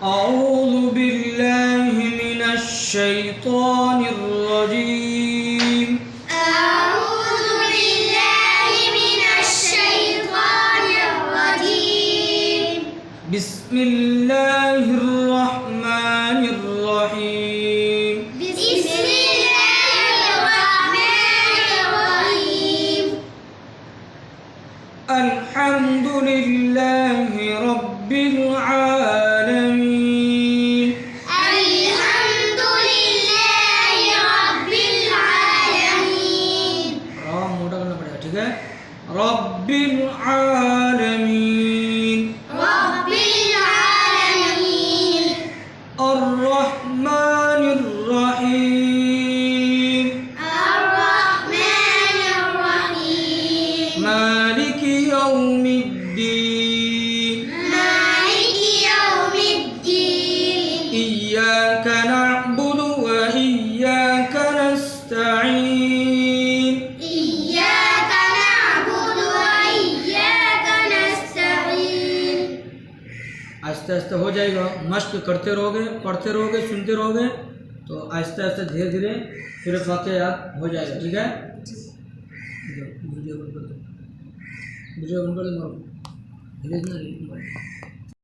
أعوذ بالله من الشيطان الرجيم أعوذ بالله من الشيطان الرجيم بسم الله الرحمن الرحيم بسم الله الرحمن الرحيم الحمد لله رب العالمين الحمد لله رب العالمين را मोटा करना पड़ेगा ठीक है رب العالمين رب العالمين الرحمن الرحيم الرحمن الرحيم مالك يوم الدين مالك يوم الدين إياك نعبد وإياك نستعين إياك نعبد وإياك نستعين आहिस्ते आहिस्ते हो जाएगा मश्क करते रहोगे पढ़ते रहोगे सुनते रहोगे तो आहिस्ते आहिस्ते धीरे धीरे फिर वाक़या याद हो जाएगा ठीक है वीडियो बंद कर दो वीडियो बंद कर दो